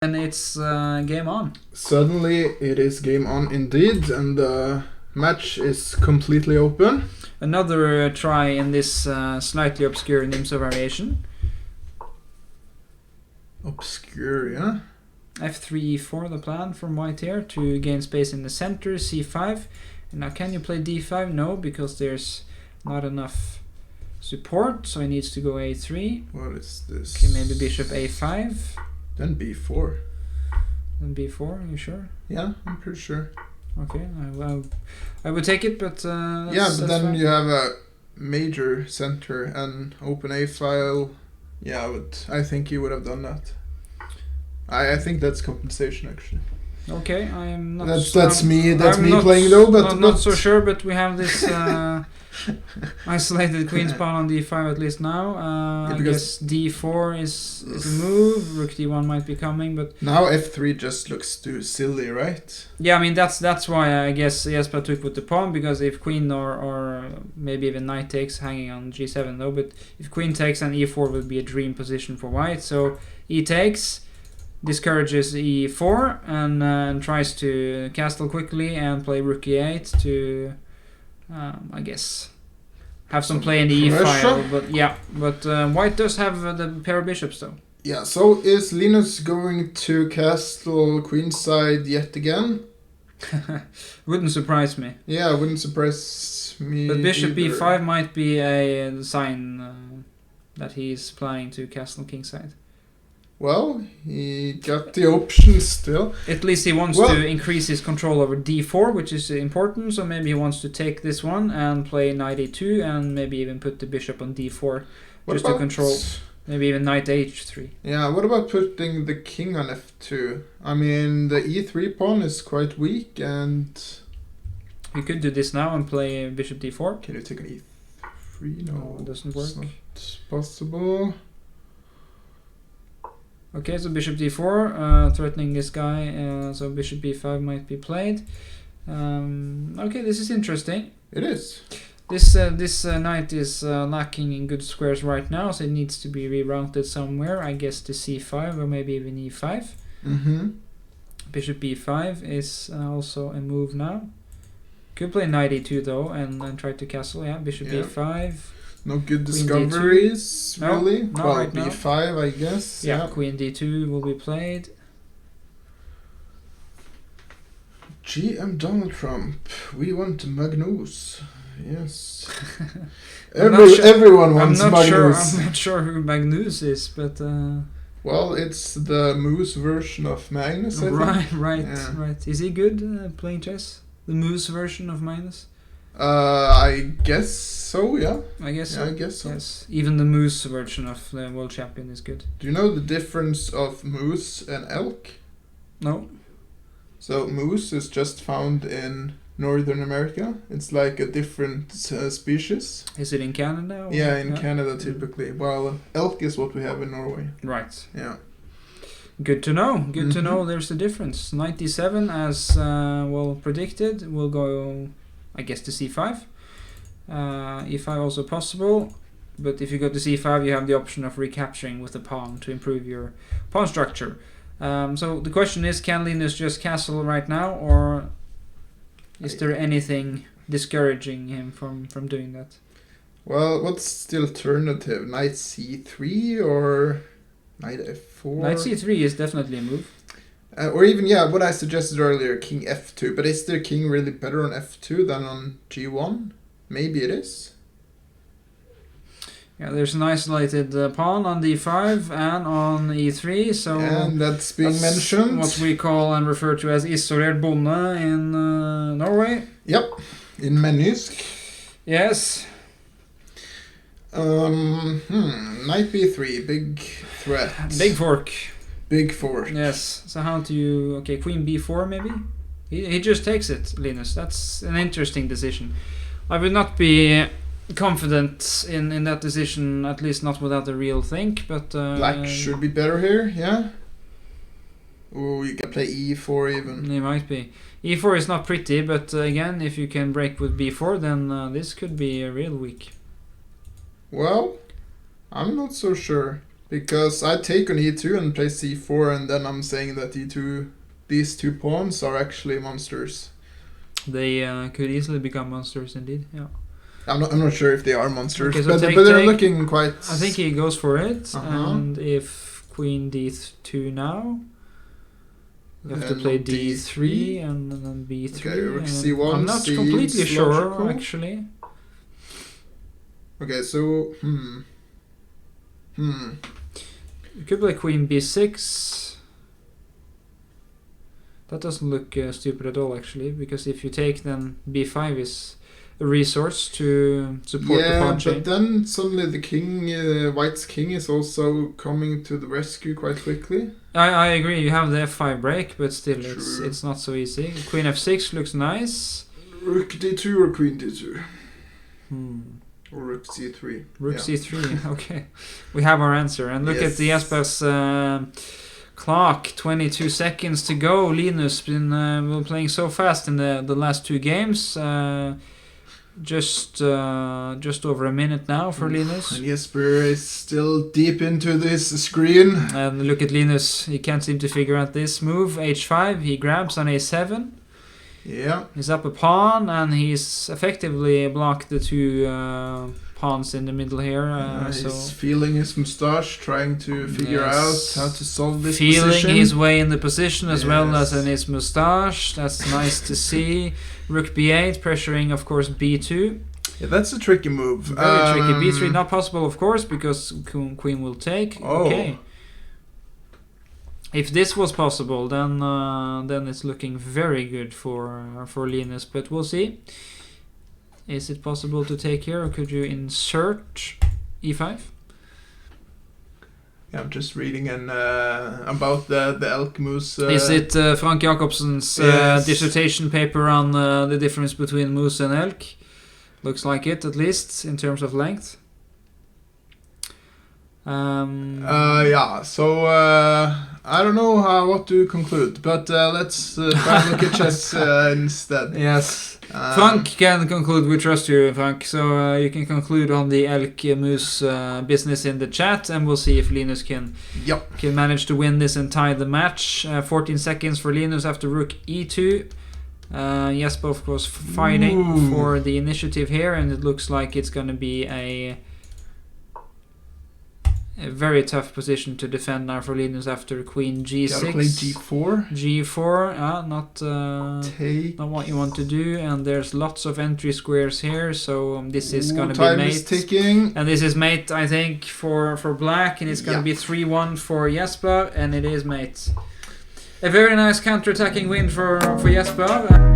And it's game on. Suddenly it is game on indeed, and the match is completely open. Another try in this slightly obscure Nimzo variation. Obscure, yeah. F3, E4 the plan from white here to gain space in the center, C5. And now can you play D5? No, because there's not enough support, so he needs to go A3. What is this? Okay, maybe bishop A5. Then B4. Then B4, are you sure? Yeah, I'm pretty sure. Okay, I would take it, but yeah, but then fine. You have a major center and open A file. Yeah, I think you would have done that. I think that's compensation actually. Okay, I am not. That's me playing though, but I'm not so sure. But we have this isolated queen's pawn on D5 at least now. I guess D4 is a move. Rook D1 might be coming, but now F3 just looks too silly, right? Yeah, I mean that's why I guess Jesper took with the pawn, because if queen or maybe even knight takes, hanging on G7 though. But if queen takes, then E4 would be a dream position for white. So E takes. Discourages E4 and tries to castle quickly and play rook E8 to, I guess, have some play in the E file. But yeah, but white does have the pair of bishops though. Yeah. So is Linus going to castle queenside yet again? Wouldn't surprise me. Yeah, wouldn't surprise me. But bishop either. B5 might be a sign that he's planning to castle kingside. Well, he got the option still. At least he wants to increase his control over D4, which is important. So maybe he wants to take this one and play knight A2 and maybe even put the bishop on D4 just to control. Maybe even knight H3. Yeah, what about putting the king on F2? I mean, the E3 pawn is quite weak and... You could do this now and play bishop D4. Can you take an E3? No, it doesn't work. It's not possible. Okay, so bishop d4, threatening this guy, so bishop b5 might be played. Okay, this is interesting. It is. This knight is lacking in good squares right now, so it needs to be rerouted somewhere, I guess to c5 or maybe even e5. Mm-hmm. Bishop b5 is also a move now. Could play knight e2 though and try to castle, yeah, bishop b5. No good discoveries, really. No, well, right b5, I guess. Yeah, queen d2 will be played. GM Donald Trump, we want Magnus. Yes. Everyone wants Magnus. I'm not sure who Magnus is, but... well, it's the moose version of Magnus, I think. Right. Is he good playing chess? The moose version of Magnus? I guess so, yeah. I guess so. I guess so. Yes. Even the moose version of the world champion is good. Do you know the difference of moose and elk? No. So moose is just found in Northern America. It's like a different species. Is it in Canada? Yeah, in Canada typically. While elk is what we have in Norway. Right. Yeah. Good to know. Good to know there's a difference. 97, as well predicted, will go... I guess to c5. E5 also possible, but if you go to c5 you have the option of recapturing with the pawn to improve your pawn structure. So the question is, can Linus just castle right now, or is there anything discouraging him from doing that? Well, what's the alternative? Knight c3 or knight f4? Knight c3 is definitely a move. Or even, what I suggested earlier, king f2. But is their king really better on f2 than on g1? Maybe it is. Yeah, there's an isolated pawn on d5 and on e3. So and that's being mentioned. What we call and refer to as isolert bonde in Norway. Yep, in Menysk. Yes. Knight b3, big threat. Big fork. Big fork. Yes. So how do you... Okay, queen b4 maybe? He just takes it, Linus. That's an interesting decision. I would not be confident in that decision, at least not without a real think, but... Black should be better here, yeah? Oh, you can play e4 even. It might be. e4 is not pretty, but again, if you can break with b4, then this could be a real weak. Well, I'm not so sure. Because I take on e2 and play c4, and then I'm saying that these two pawns are actually monsters. They could easily become monsters indeed. Yeah. I'm not sure if they are monsters, Okay, so but take, they're looking quite. I think he goes for it, Uh-huh. and if queen d2 now, you have to And play on d3 and then b3. Okay, rook and c1 I'm not seems completely sure logical. actually. Okay, so You could play queen b6. That doesn't look stupid at all actually, because if you take, then b5 is a resource to support the pawn chain. but then suddenly the king, white's king, is also coming to the rescue quite quickly. I agree, you have the f5 break, but still True. it's not so easy. Queen f6 looks nice. Rook d2 or queen d2? Hmm. Or rook c3. Rook Yeah. c3, okay. We have our answer. And look at the Yes. Jesper's clock, 22 seconds to go. Linus been playing so fast in the last two games. Just over a minute now for Linus. And Jesper is still deep into this screen. And look at Linus, he can't seem to figure out this move. h5, he grabs on a7. Yeah. He's up a pawn, and he's effectively blocked the two pawns in the middle here. He's feeling his moustache, trying to figure Yes. out how to solve this Feeling position. his way in the position as well as Yes. in his moustache. That's nice to see. Rook b8, pressuring, of course, b2. Yeah, that's a tricky move. Very tricky. b3 not possible, of course, because queen will take. Oh. Okay. If this was possible, then it's looking very good for Linus. But we'll see. Is it possible to take here, or could you insert e5? Yeah, I'm just reading about the elk moose. Is it Frank Jacobsen's Yes. dissertation paper on the difference between moose and elk? Looks like it, at least, in terms of length. Yeah, so I don't know what to conclude, but let's try and look at chess instead. Yes. Frank can conclude. We trust you, Frank. So you can conclude on the elk moose business in the chat, and we'll see if Linus can manage to win this and tie the match. 14 seconds for Linus after rook e2. Jesper, of course, fighting for the initiative here, and it looks like it's going to be a very tough position to defend now for Linus after queen g6. Gotta play g4. g4, not what you want to do, and there's lots of entry squares here, so this is going to be time mate. is ticking. And this is mate, I think, for black, and it's going to be 3-1 for Jesper, and it is mate. A very nice counter-attacking win for Jesper.